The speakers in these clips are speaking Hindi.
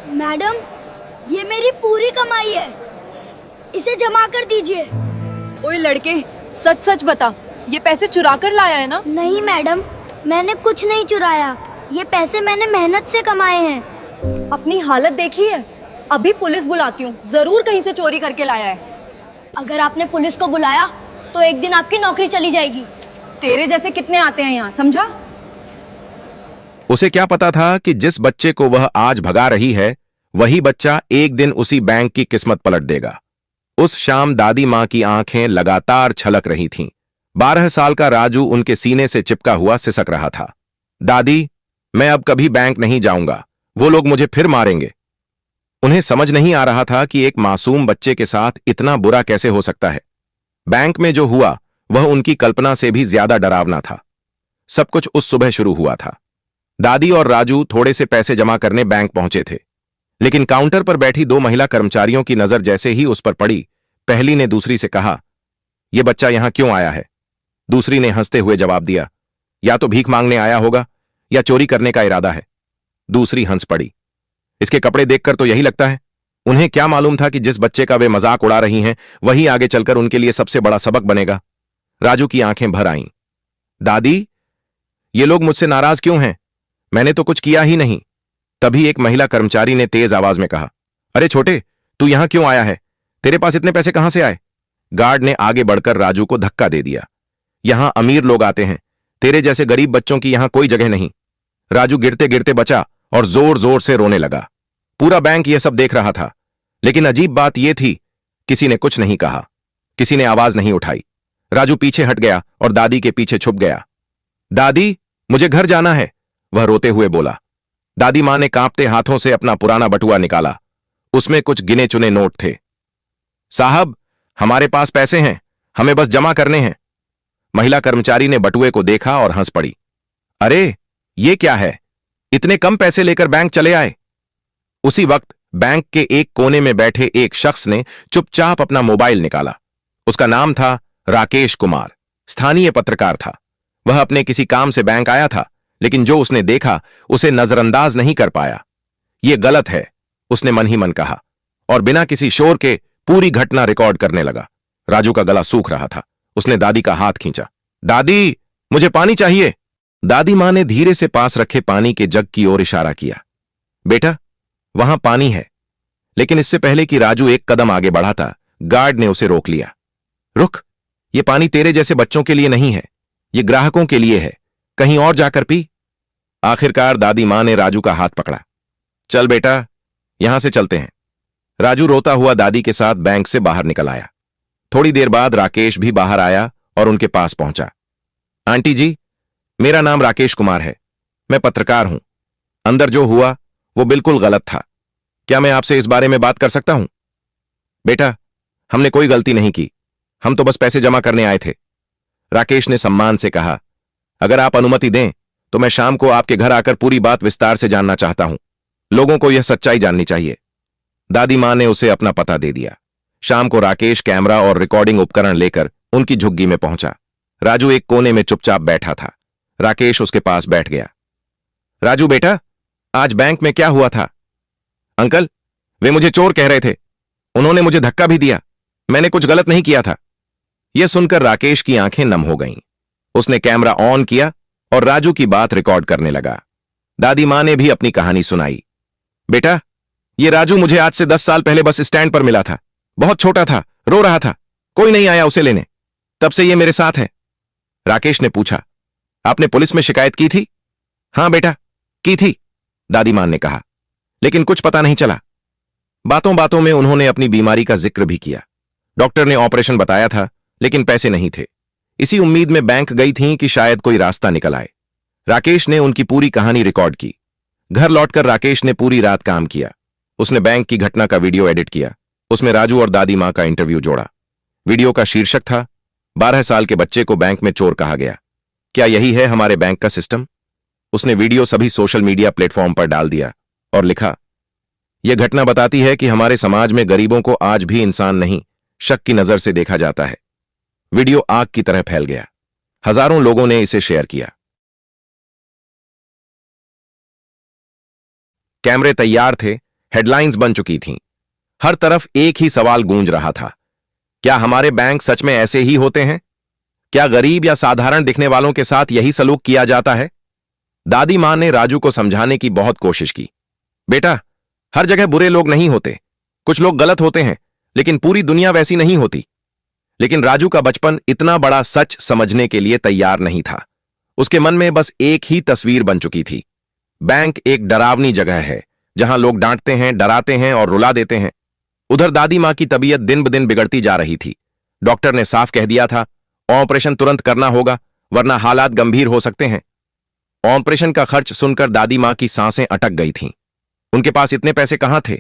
मैडम, ये मेरी पूरी कमाई है, इसे जमा कर दीजिए। ओए लड़के, सच सच बता, ये पैसे चुरा कर लाया है ना? नहीं मैडम, मैंने कुछ नहीं चुराया, ये पैसे मैंने मेहनत से कमाए हैं। अपनी हालत देखी है? अभी पुलिस बुलाती हूँ, जरूर कहीं से चोरी करके लाया है। अगर आपने पुलिस को बुलाया तो एक दिन आपकी नौकरी चली जाएगी। तेरे जैसे कितने आते हैं यहाँ, समझा? उसे क्या पता था कि जिस बच्चे को वह आज भगा रही है वही बच्चा एक दिन उसी बैंक की किस्मत पलट देगा। उस शाम दादी मां की आंखें लगातार छलक रही थीं। 12 साल का राजू उनके सीने से चिपका हुआ सिसक रहा था। दादी, मैं अब कभी बैंक नहीं जाऊंगा, वो लोग मुझे फिर मारेंगे। उन्हें समझ नहीं आ रहा था कि एक मासूम बच्चे के साथ इतना बुरा कैसे हो सकता है। बैंक में जो हुआ वह उनकी कल्पना से भी ज्यादा डरावना था। सब कुछ उस सुबह शुरू हुआ था। दादी और राजू थोड़े से पैसे जमा करने बैंक पहुंचे थे, लेकिन काउंटर पर बैठी 2 महिला कर्मचारियों की नजर जैसे ही उस पर पड़ी, पहली ने दूसरी से कहा, यह बच्चा यहां क्यों आया है? दूसरी ने हंसते हुए जवाब दिया, या तो भीख मांगने आया होगा या चोरी करने का इरादा है। दूसरी हंस पड़ी, इसके कपड़े देखकर तो यही लगता है। उन्हें क्या मालूम था कि जिस बच्चे का वे मजाक उड़ा रही हैं वही आगे चलकर उनके लिए सबसे बड़ा सबक बनेगा। राजू की आंखें भर आईं। दादी, ये लोग मुझसे नाराज क्यों हैं? मैंने तो कुछ किया ही नहीं। तभी एक महिला कर्मचारी ने तेज आवाज में कहा, अरे छोटे, तू यहां क्यों आया है? तेरे पास इतने पैसे कहां से आए? गार्ड ने आगे बढ़कर राजू को धक्का दे दिया। यहां अमीर लोग आते हैं, तेरे जैसे गरीब बच्चों की यहां कोई जगह नहीं। राजू गिरते गिरते बचा और जोर जोर से रोने लगा। पूरा बैंक यह सब देख रहा था, लेकिन अजीब बात यह थी, किसी ने कुछ नहीं कहा, किसी ने आवाज नहीं उठाई। राजू पीछे हट गया और दादी के पीछे छुप गया। दादी, मुझे घर जाना है, वह रोते हुए बोला। दादी मां ने कांपते हाथों से अपना पुराना बटुआ निकाला। उसमें कुछ गिने चुने नोट थे। साहब, हमारे पास पैसे हैं, हमें बस जमा करने हैं। महिला कर्मचारी ने बटुए को देखा और हंस पड़ी। अरे, ये क्या है? इतने कम पैसे लेकर बैंक चले आए? उसी वक्त बैंक के एक कोने में बैठे एक शख्स ने चुपचाप अपना मोबाइल निकाला। उसका नाम था राकेश कुमार, स्थानीय पत्रकार था। वह अपने किसी काम से बैंक आया था, लेकिन जो उसने देखा उसे नजरअंदाज नहीं कर पाया। यह गलत है, उसने मन ही मन कहा, और बिना किसी शोर के पूरी घटना रिकॉर्ड करने लगा। राजू का गला सूख रहा था। उसने दादी का हाथ खींचा। दादी, मुझे पानी चाहिए। दादी मां ने धीरे से पास रखे पानी के जग की ओर इशारा किया। बेटा, वहां पानी है। लेकिन इससे पहले कि राजू एक कदम आगे बढ़ा था, गार्ड ने उसे रोक लिया। रुक, यह पानी तेरे जैसे बच्चों के लिए नहीं है, यह ग्राहकों के लिए है, कहीं और जाकर पी। आखिरकार दादी मां ने राजू का हाथ पकड़ा। चल बेटा, यहां से चलते हैं। राजू रोता हुआ दादी के साथ बैंक से बाहर निकल आया। थोड़ी देर बाद राकेश भी बाहर आया और उनके पास पहुंचा। आंटी जी, मेरा नाम राकेश कुमार है, मैं पत्रकार हूं। अंदर जो हुआ वो बिल्कुल गलत था। क्या मैं आपसे इस बारे में बात कर सकता हूं? बेटा, हमने कोई गलती नहीं की, हम तो बस पैसे जमा करने आए थे। राकेश ने सम्मान से कहा, अगर आप अनुमति दें तो मैं शाम को आपके घर आकर पूरी बात विस्तार से जानना चाहता हूं। लोगों को यह सच्चाई जाननी चाहिए। दादी मां ने उसे अपना पता दे दिया। शाम को राकेश कैमरा और रिकॉर्डिंग उपकरण लेकर उनकी झुग्गी में पहुंचा। राजू एक कोने में चुपचाप बैठा था। राकेश उसके पास बैठ गया। राजू बेटा, आज बैंक में क्या हुआ था? अंकल, वे मुझे चोर कह रहे थे, उन्होंने मुझे धक्का भी दिया, मैंने कुछ गलत नहीं किया था। यह सुनकर राकेश की आंखें नम हो गईं। उसने कैमरा ऑन किया और राजू की बात रिकॉर्ड करने लगा। दादी मां ने भी अपनी कहानी सुनाई। बेटा, यह राजू मुझे आज से 10 साल पहले बस स्टैंड पर मिला था। बहुत छोटा था, रो रहा था, कोई नहीं आया उसे लेने, तब से यह मेरे साथ है। राकेश ने पूछा, आपने पुलिस में शिकायत की थी? हां बेटा, की थी, दादी मां ने कहा, लेकिन कुछ पता नहीं चला। बातों बातों में उन्होंने अपनी बीमारी का जिक्र भी किया। डॉक्टर ने ऑपरेशन बताया था, लेकिन पैसे नहीं थे। इसी उम्मीद में बैंक गई थीं कि शायद कोई रास्ता निकल आए। राकेश ने उनकी पूरी कहानी रिकॉर्ड की। घर लौटकर राकेश ने पूरी रात काम किया। उसने बैंक की घटना का वीडियो एडिट किया। उसमें राजू और दादी मां का इंटरव्यू जोड़ा। वीडियो का शीर्षक था, 12 साल के बच्चे को बैंक में चोर कहा गया, क्या यही है हमारे बैंक का सिस्टम? उसने वीडियो सभी सोशल मीडिया प्लेटफॉर्म पर डाल दिया और लिखा, यह घटना बताती है कि हमारे समाज में गरीबों को आज भी इंसान नहीं, शक की नजर से देखा जाता है। वीडियो आग की तरह फैल गया। हजारों लोगों ने इसे शेयर किया। कैमरे तैयार थे, हेडलाइंस बन चुकी थीं। हर तरफ एक ही सवाल गूंज रहा था, क्या हमारे बैंक सच में ऐसे ही होते हैं? क्या गरीब या साधारण दिखने वालों के साथ यही सलूक किया जाता है? दादी मां ने राजू को समझाने की बहुत कोशिश की। बेटा, हर जगह बुरे लोग नहीं होते, कुछ लोग गलत होते हैं, लेकिन पूरी दुनिया वैसी नहीं होती। लेकिन राजू का बचपन इतना बड़ा सच समझने के लिए तैयार नहीं था। उसके मन में बस एक ही तस्वीर बन चुकी थी। बैंक एक डरावनी जगह है, जहां लोग डांटते हैं, डराते हैं और रुला देते हैं। उधर दादी मां की तबीयत दिन ब दिन बिगड़ती जा रही थी। डॉक्टर ने साफ कह दिया था, ऑपरेशन तुरंत करना होगा, वरना हालात गंभीर हो सकते हैं। ऑपरेशन का खर्च सुनकर दादी मां की सांसें अटक गई थीं। उनके पास इतने पैसे कहां थे?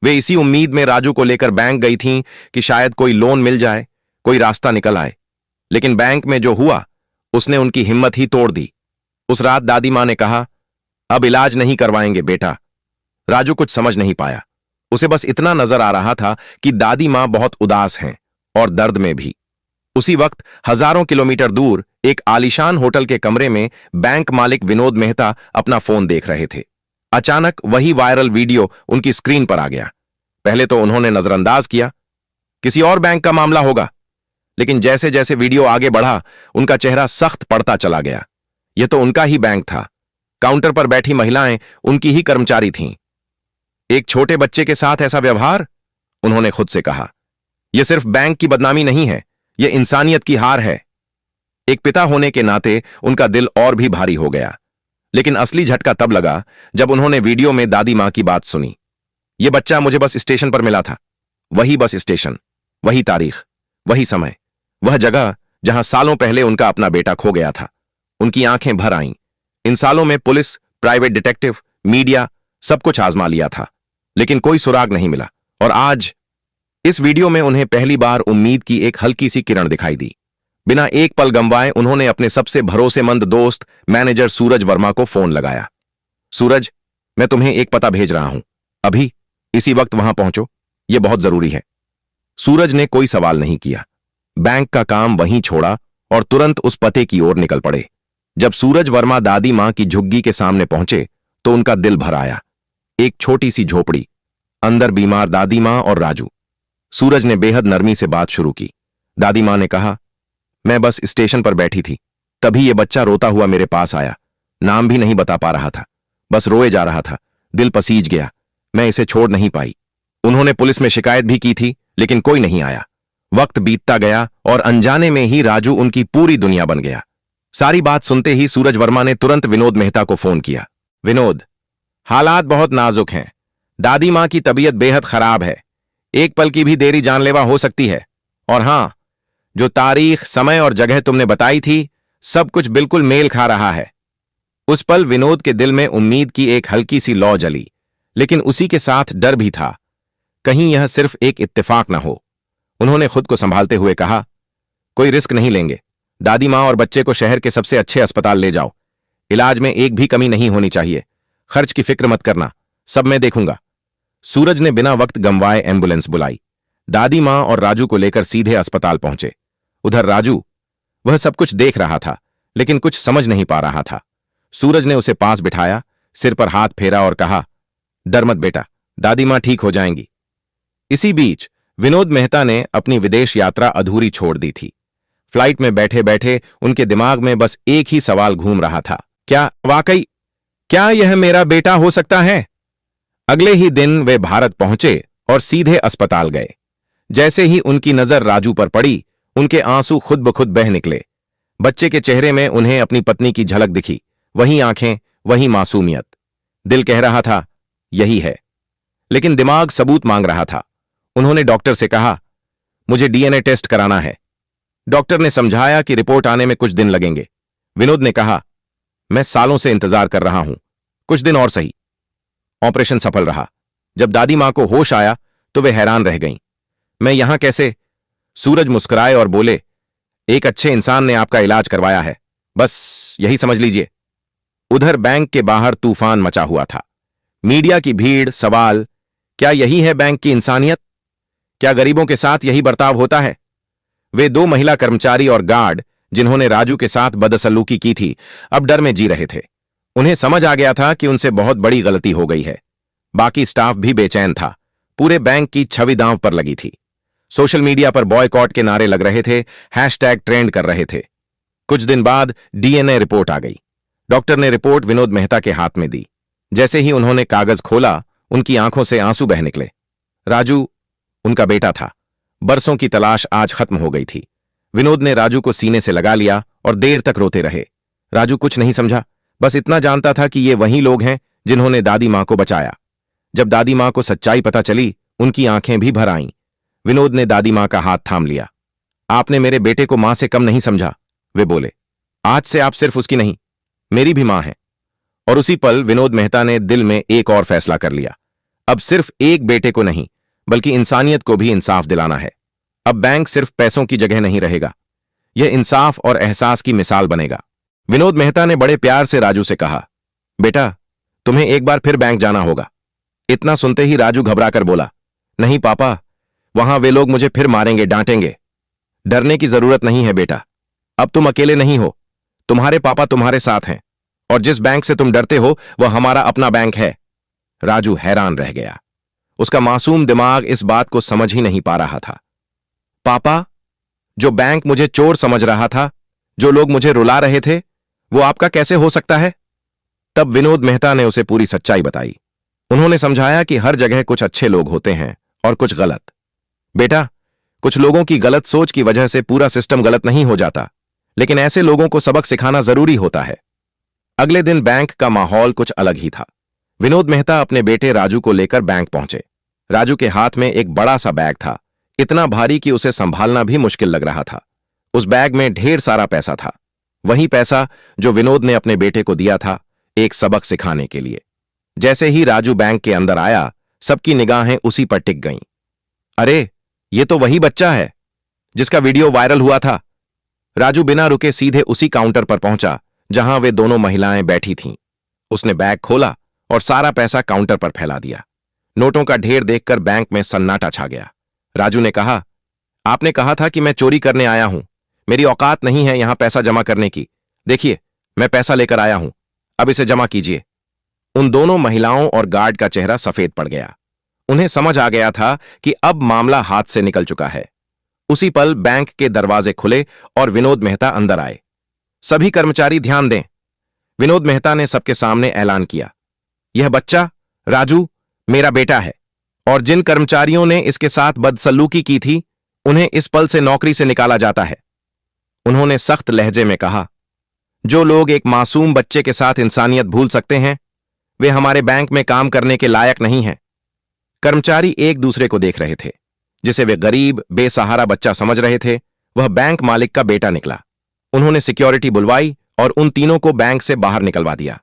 वे इसी उम्मीद में राजू को लेकर बैंक गई थीं कि शायद कोई लोन मिल जाए, कोई रास्ता निकल आए। लेकिन बैंक में जो हुआ, उसने उनकी हिम्मत ही तोड़ दी। उस रात दादी मां ने कहा, अब इलाज नहीं करवाएंगे बेटा। राजू कुछ समझ नहीं पाया। उसे बस इतना नजर आ रहा था कि दादी मां बहुत उदास हैं और दर्द में भी। उसी वक्त हजारों किलोमीटर दूर एक आलीशान होटल के कमरे में बैंक मालिक विनोद मेहता अपना फोन देख रहे थे। अचानक वही वायरल वीडियो उनकी स्क्रीन पर आ गया। पहले तो उन्होंने नजरअंदाज किया, किसी और बैंक का मामला होगा। लेकिन जैसे जैसे वीडियो आगे बढ़ा, उनका चेहरा सख्त पड़ता चला गया। यह तो उनका ही बैंक था। काउंटर पर बैठी महिलाएं उनकी ही कर्मचारी थीं। एक छोटे बच्चे के साथ ऐसा व्यवहार? उन्होंने खुद से कहा। यह सिर्फ बैंक की बदनामी नहीं है, यह इंसानियत की हार है। एक पिता होने के नाते उनका दिल और भी भारी हो गया। लेकिन असली झटका तब लगा जब उन्होंने वीडियो में दादी मां की बात सुनी। यह बच्चा मुझे बस स्टेशन पर मिला था। वही बस स्टेशन, वही तारीख, वही समय, वह जगह जहां सालों पहले उनका अपना बेटा खो गया था। उनकी आंखें भर आईं। इन सालों में पुलिस, प्राइवेट डिटेक्टिव, मीडिया सब कुछ आजमा लिया था, लेकिन कोई सुराग नहीं मिला। और आज इस वीडियो में उन्हें पहली बार उम्मीद की एक हल्की सी किरण दिखाई दी। बिना एक पल गंवाए उन्होंने अपने सबसे भरोसेमंद दोस्त मैनेजर सूरज वर्मा को फोन लगाया। सूरज, मैं तुम्हें एक पता भेज रहा हूं, अभी इसी वक्त वहां पहुंचो, यह बहुत जरूरी है। सूरज ने कोई सवाल नहीं किया, बैंक का काम वहीं छोड़ा और तुरंत उस पते की ओर निकल पड़े। जब सूरज वर्मा दादी मां की झुग्गी के सामने पहुंचे तो उनका दिल भर आया। एक छोटी सी झोपड़ी, अंदर बीमार दादी मां और राजू। सूरज ने बेहद नरमी से बात शुरू की। दादी मां ने कहा, मैं बस स्टेशन पर बैठी थी, तभी यह बच्चा रोता हुआ मेरे पास आया। नाम भी नहीं बता पा रहा था, बस रोए जा रहा था। दिल पसीज गया, मैं इसे छोड़ नहीं पाई। उन्होंने पुलिस में शिकायत भी की थी, लेकिन कोई नहीं आया। वक्त बीतता गया और अनजाने में ही राजू उनकी पूरी दुनिया बन गया। सारी बात सुनते ही सूरज वर्मा ने तुरंत विनोद मेहता को फोन किया। विनोद, हालात बहुत नाजुक हैं। दादी मां की तबीयत बेहद खराब है। एक पल की भी देरी जानलेवा हो सकती है। और हां, जो तारीख, समय और जगह तुमने बताई थी, सब कुछ बिल्कुल मेल खा रहा है। उस पल विनोद के दिल में उम्मीद की एक हल्की सी लौ जली, लेकिन उसी के साथ डर भी था, कहीं यह सिर्फ एक इत्तेफाक न हो। उन्होंने खुद को संभालते हुए कहा, कोई रिस्क नहीं लेंगे। दादी मां और बच्चे को शहर के सबसे अच्छे अस्पताल ले जाओ। इलाज में एक भी कमी नहीं होनी चाहिए। खर्च की फिक्र मत करना, सब मैं देखूंगा। सूरज ने बिना वक्त गंवाए एम्बुलेंस बुलाई। दादी मां और राजू को लेकर सीधे अस्पताल पहुंचे। उधर राजू, वह सब कुछ देख रहा था, लेकिन कुछ समझ नहीं पा रहा था। सूरज ने उसे पास बिठाया, सिर पर हाथ फेरा और कहा, डर मत बेटा, दादी मां ठीक हो जाएंगी। इसी बीच विनोद मेहता ने अपनी विदेश यात्रा अधूरी छोड़ दी थी। फ्लाइट में बैठे बैठे उनके दिमाग में बस एक ही सवाल घूम रहा था, क्या यह मेरा बेटा हो सकता है? अगले ही दिन वे भारत पहुंचे और सीधे अस्पताल गए। जैसे ही उनकी नजर राजू पर पड़ी, उनके आंसू खुद ब खुद बह निकले। बच्चे के चेहरे में उन्हें अपनी पत्नी की झलक दिखी, वही आंखें, वही मासूमियत। दिल कह रहा था, यही है, लेकिन दिमाग सबूत मांग रहा था। उन्होंने डॉक्टर से कहा, मुझे डीएनए टेस्ट कराना है। डॉक्टर ने समझाया कि रिपोर्ट आने में कुछ दिन लगेंगे। विनोद ने कहा, मैं सालों से इंतजार कर रहा हूं, कुछ दिन और सही। ऑपरेशन सफल रहा। जब दादी मां को होश आया तो वे हैरान रह गईं। मैं यहां कैसे? सूरज मुस्कुराए और बोले, एक अच्छे इंसान ने आपका इलाज करवाया है, बस यही समझ लीजिए। उधर बैंक के बाहर तूफान मचा हुआ था। मीडिया की भीड़, सवाल, क्या यही है बैंक की इंसानियत? क्या गरीबों के साथ यही बर्ताव होता है? वे दो महिला कर्मचारी और गार्ड जिन्होंने राजू के साथ बदसलूकी की थी, अब डर में जी रहे थे। उन्हें समझ आ गया था कि उनसे बहुत बड़ी गलती हो गई है। बाकी स्टाफ भी बेचैन था। पूरे बैंक की छवि दांव पर लगी थी। सोशल मीडिया पर बॉयकॉट के नारे लग रहे थे, हैशटैग ट्रेंड कर रहे थे। कुछ दिन बाद डीएनए रिपोर्ट आ गई। डॉक्टर ने रिपोर्ट विनोद मेहता के हाथ में दी। जैसे ही उन्होंने कागज खोला, उनकी आंखों से आंसू बह निकले। राजू उनका बेटा था। बरसों की तलाश आज खत्म हो गई थी। विनोद ने राजू को सीने से लगा लिया और देर तक रोते रहे। राजू कुछ नहीं समझा, बस इतना जानता था कि ये वही लोग हैं जिन्होंने दादी मां को बचाया। जब दादी मां को सच्चाई पता चली, उनकी आंखें भी भर आईं। विनोद ने दादी मां का हाथ थाम लिया। आपने मेरे बेटे को मां से कम नहीं समझा, वे बोले। आज से आप सिर्फ उसकी नहीं, मेरी भी मां हैं। और उसी पल विनोद मेहता ने दिल में एक और फैसला कर लिया। अब सिर्फ एक बेटे को नहीं, बल्कि इंसानियत को भी इंसाफ दिलाना है। अब बैंक सिर्फ पैसों की जगह नहीं रहेगा, यह इंसाफ और एहसास की मिसाल बनेगा। विनोद मेहता ने बड़े प्यार से राजू से कहा, बेटा तुम्हें एक बार फिर बैंक जाना होगा। इतना सुनते ही राजू घबराकर बोला, नहीं पापा, वहां वे लोग मुझे फिर मारेंगे, डांटेंगे। डरने की जरूरत नहीं है बेटा, अब तुम अकेले नहीं हो, तुम्हारे पापा तुम्हारे साथ हैं, और जिस बैंक से तुम डरते हो वह हमारा अपना बैंक है। राजू हैरान रह गया। उसका मासूम दिमाग इस बात को समझ ही नहीं पा रहा था। पापा, जो बैंक मुझे चोर समझ रहा था, जो लोग मुझे रुला रहे थे, वो आपका कैसे हो सकता है? तब विनोद मेहता ने उसे पूरी सच्चाई बताई। उन्होंने समझाया कि हर जगह कुछ अच्छे लोग होते हैं और कुछ गलत। बेटा, कुछ लोगों की गलत सोच की वजह से पूरा सिस्टम गलत नहीं हो जाता, लेकिन ऐसे लोगों को सबक सिखाना जरूरी होता है। अगले दिन बैंक का माहौल कुछ अलग ही था। विनोद मेहता अपने बेटे राजू को लेकर बैंक पहुंचे। राजू के हाथ में एक बड़ा सा बैग था, इतना भारी कि उसे संभालना भी मुश्किल लग रहा था। उस बैग में ढेर सारा पैसा था, वही पैसा जो विनोद ने अपने बेटे को दिया था, एक सबक सिखाने के लिए। जैसे ही राजू बैंक के अंदर आया, सबकी निगाहें उसी पर टिक गईं। अरे, ये तो वही बच्चा है जिसका वीडियो वायरल हुआ था। राजू बिना रुके सीधे उसी काउंटर पर पहुंचा जहां वे दोनों महिलाएं बैठी थीं। उसने बैग खोला और सारा पैसा काउंटर पर फैला दिया। नोटों का ढेर देखकर बैंक में सन्नाटा छा गया। राजू ने कहा, आपने कहा था कि मैं चोरी करने आया हूं, मेरी औकात नहीं है यहां पैसा जमा करने की। देखिए, मैं पैसा लेकर आया हूं, अब इसे जमा कीजिए। उन दोनों महिलाओं और गार्ड का चेहरा सफेद पड़ गया। उन्हें समझ आ गया था कि अब मामला हाथ से निकल चुका है। उसी पल बैंक के दरवाजे खुले और विनोद मेहता अंदर आए। सभी कर्मचारी ध्यान दें, विनोद मेहता ने सबके सामने ऐलान किया, यह बच्चा राजू मेरा बेटा है, और जिन कर्मचारियों ने इसके साथ बदसलूकी की थी, उन्हें इस पल से नौकरी से निकाला जाता है। उन्होंने सख्त लहजे में कहा, जो लोग एक मासूम बच्चे के साथ इंसानियत भूल सकते हैं, वे हमारे बैंक में काम करने के लायक नहीं हैं। कर्मचारी एक दूसरे को देख रहे थे। जिसे वे गरीब बेसहारा बच्चा समझ रहे थे, वह बैंक मालिक का बेटा निकला। उन्होंने सिक्योरिटी बुलवाई और उन तीनों को बैंक से बाहर निकलवा दिया।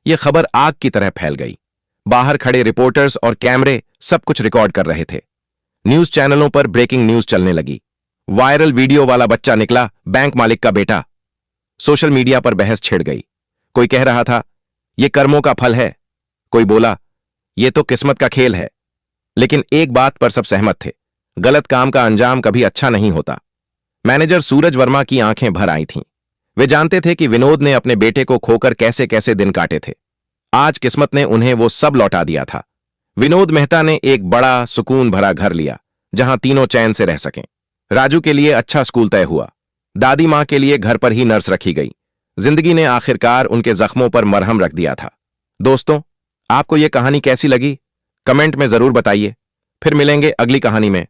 यह खबर आग की तरह फैल गई। बाहर खड़े रिपोर्टर्स और कैमरे सब कुछ रिकॉर्ड कर रहे थे। न्यूज चैनलों पर ब्रेकिंग न्यूज चलने लगी। वायरल वीडियो वाला बच्चा निकला बैंक मालिक का बेटा। सोशल मीडिया पर बहस छिड़ गई। कोई कह रहा था, यह कर्मों का फल है, कोई बोला, यह तो किस्मत का खेल है। लेकिन एक बात पर सब सहमत थे, गलत काम का अंजाम कभी अच्छा नहीं होता। मैनेजर सूरज वर्मा की आंखें भर आई थीं। वे जानते थे कि विनोद ने अपने बेटे को खोकर कैसे कैसे दिन काटे थे। आज किस्मत ने उन्हें वो सब लौटा दिया था। विनोद मेहता ने एक बड़ा सुकून भरा घर लिया, जहां तीनों चैन से रह सकें। राजू के लिए अच्छा स्कूल तय हुआ। दादी मां के लिए घर पर ही नर्स रखी गई। जिंदगी ने आखिरकार उनके जख्मों पर मरहम रख दिया था। दोस्तों, आपको यह कहानी कैसी लगी? कमेंट में जरूर बताइए। फिर मिलेंगे अगली कहानी में।